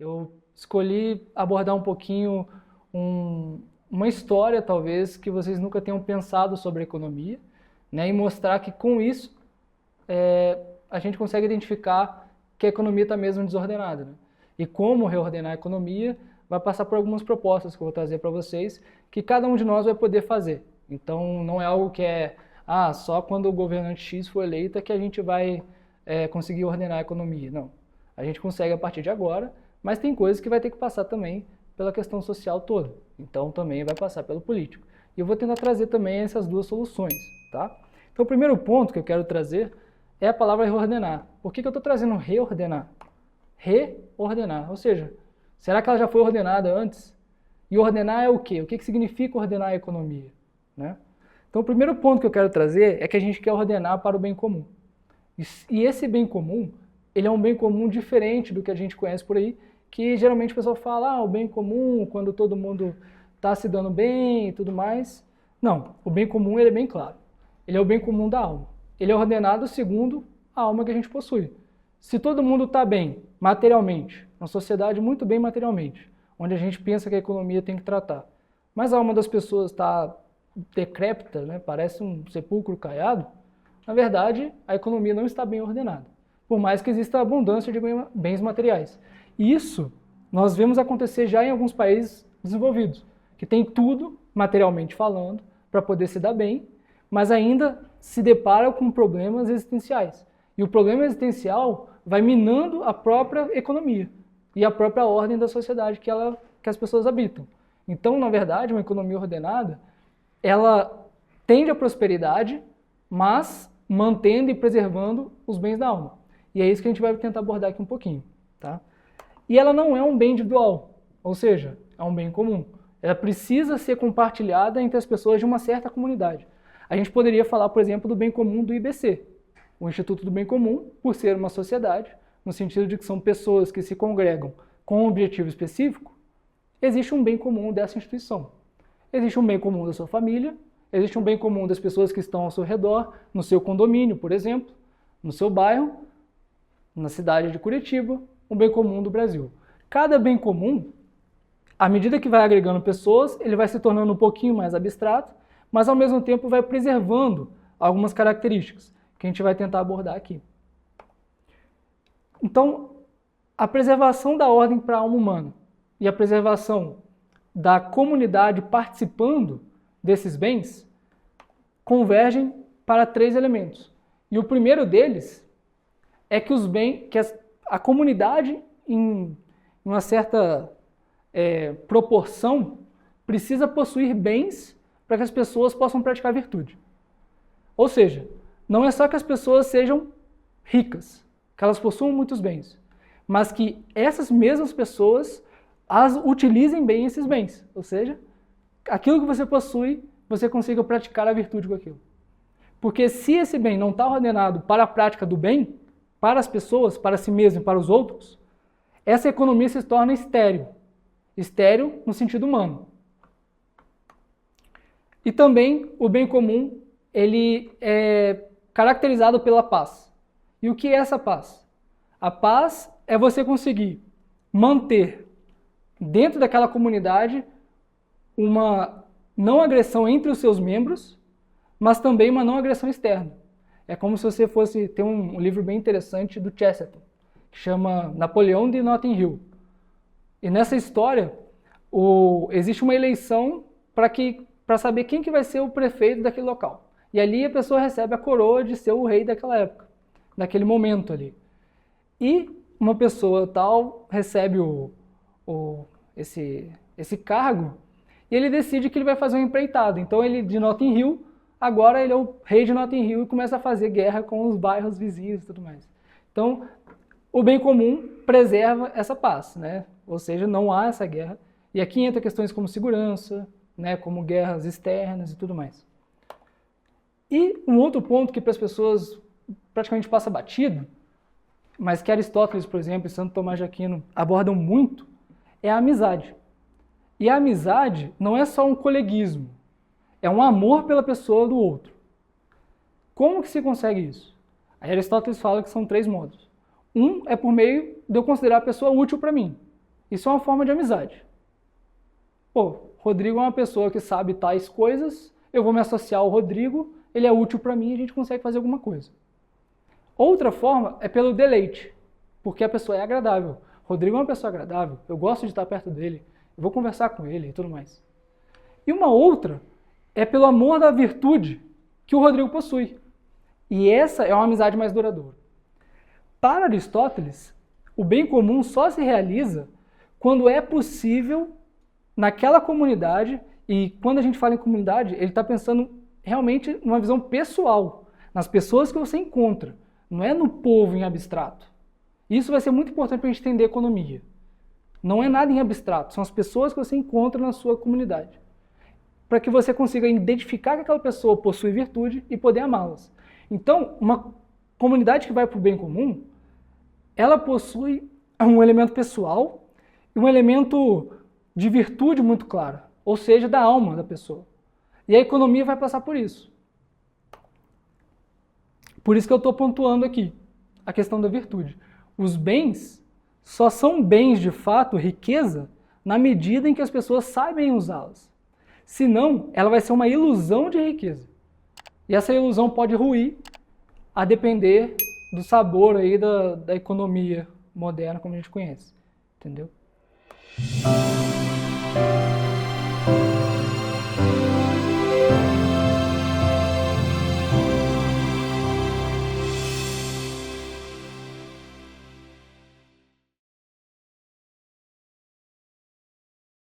Eu escolhi abordar um pouquinho uma história, talvez, que vocês nunca tenham pensado sobre a economia, né, e mostrar que com isso a gente consegue identificar que a economia está mesmo desordenada, né? E como reordenar a economia vai passar por algumas propostas que eu vou trazer para vocês, que cada um de nós vai poder fazer. Então não é algo que só quando o governante X for eleito é que a gente vai conseguir ordenar a economia. Não. A gente consegue a partir de agora, mas tem coisas que vai ter que passar também pela questão social toda. Então também vai passar pelo político. E eu vou tentar trazer também essas duas soluções, tá? Então o primeiro ponto que eu quero trazer é a palavra reordenar. Por que eu estou trazendo reordenar? Reordenar, ou seja, será que ela já foi ordenada antes? E ordenar é o quê? O que significa ordenar a economia, né? Então o primeiro ponto que eu quero trazer é que a gente quer ordenar para o bem comum. E esse bem comum, ele é um bem comum diferente do que a gente conhece por aí, que geralmente o pessoal fala, o bem comum, quando todo mundo está se dando bem e tudo mais. Não, o bem comum ele é bem claro. Ele é o bem comum da alma. Ele é ordenado segundo a alma que a gente possui. Se todo mundo está bem materialmente, uma sociedade muito bem materialmente, onde a gente pensa que a economia tem que tratar, mas a alma das pessoas está decrépita, né, parece um sepulcro caiado, na verdade a economia não está bem ordenada, por mais que exista abundância de bens materiais. Isso nós vemos acontecer já em alguns países desenvolvidos, que tem tudo, materialmente falando, para poder se dar bem, mas ainda se depara com problemas existenciais. E o problema existencial vai minando a própria economia e a própria ordem da sociedade que as pessoas habitam. Então, na verdade, uma economia ordenada, ela tende à prosperidade, mas mantendo e preservando os bens da alma. E é isso que a gente vai tentar abordar aqui um pouquinho, tá? E ela não é um bem individual, ou seja, é um bem comum. Ela precisa ser compartilhada entre as pessoas de uma certa comunidade. A gente poderia falar, por exemplo, do bem comum do IBC, o Instituto do Bem Comum, por ser uma sociedade, no sentido de que são pessoas que se congregam com um objetivo específico, existe um bem comum dessa instituição. Existe um bem comum da sua família, existe um bem comum das pessoas que estão ao seu redor, no seu condomínio, por exemplo, no seu bairro, na cidade de Curitiba, um bem comum do Brasil. Cada bem comum, à medida que vai agregando pessoas, ele vai se tornando um pouquinho mais abstrato, mas ao mesmo tempo vai preservando algumas características que a gente vai tentar abordar aqui. Então, a preservação da ordem para a alma humana e a preservação da comunidade participando desses bens convergem para 3 elementos. E o primeiro deles é que a comunidade, em uma certa proporção, precisa possuir bens para que as pessoas possam praticar virtude. Ou seja, não é só que as pessoas sejam ricas, que elas possuam muitos bens, mas que essas mesmas pessoas utilizem bem esses bens. Ou seja, aquilo que você possui, você consiga praticar a virtude com aquilo. Porque se esse bem não está ordenado para a prática do bem, para as pessoas, para si mesmo e para os outros, essa economia se torna estéril. Estéril no sentido humano. E também o bem comum, ele é caracterizado pela paz. E o que é essa paz? A paz é você conseguir manter dentro daquela comunidade uma não agressão entre os seus membros, mas também uma não agressão externa. É como se você fosse ter um livro bem interessante do Chesterton, que chama Napoleão de Notting Hill. E nessa história, existe uma eleição para saber quem que vai ser o prefeito daquele local. E ali a pessoa recebe a coroa de ser o rei daquela época, daquele momento ali. E uma pessoa tal recebe esse cargo e ele decide que ele vai fazer uma empreitada. Então ele, de Notting Hill, agora ele é o rei de Notting Hill e começa a fazer guerra com os bairros vizinhos e tudo mais. Então, o bem comum preserva essa paz, né? Ou seja, não há essa guerra. E aqui entra questões como segurança, né? Como guerras externas e tudo mais. E um outro ponto que para as pessoas praticamente passa batido, mas que Aristóteles, por exemplo, e Santo Tomás de Aquino abordam muito, é a amizade. E a amizade não é só um coleguismo, é um amor pela pessoa do outro. Como que se consegue isso? Aí Aristóteles fala que são 3 modos. Um é por meio de eu considerar a pessoa útil para mim. Isso é uma forma de amizade. Pô, Rodrigo é uma pessoa que sabe tais coisas, eu vou me associar ao Rodrigo, ele é útil para mim e a gente consegue fazer alguma coisa. Outra forma é pelo deleite, porque a pessoa é agradável. Rodrigo é uma pessoa agradável, eu gosto de estar perto dele, eu vou conversar com ele e tudo mais. E uma outra é pelo amor da virtude que o Rodrigo possui. E essa é uma amizade mais duradoura. Para Aristóteles, o bem comum só se realiza quando é possível naquela comunidade, e quando a gente fala em comunidade, ele está pensando realmente numa visão pessoal, nas pessoas que você encontra, não é no povo em abstrato. Isso vai ser muito importante para a gente entender economia. Não é nada em abstrato, são as pessoas que você encontra na sua comunidade, para que você consiga identificar que aquela pessoa possui virtude e poder amá-las. Então, uma comunidade que vai para o bem comum, ela possui um elemento pessoal e um elemento de virtude muito claro, ou seja, da alma da pessoa. E a economia vai passar por isso. Por isso que eu estou pontuando aqui a questão da virtude. Os bens só são bens de fato, riqueza, na medida em que as pessoas sabem usá-las. Senão, ela vai ser uma ilusão de riqueza. E essa ilusão pode ruir a depender do sabor aí da economia moderna como a gente conhece. Entendeu?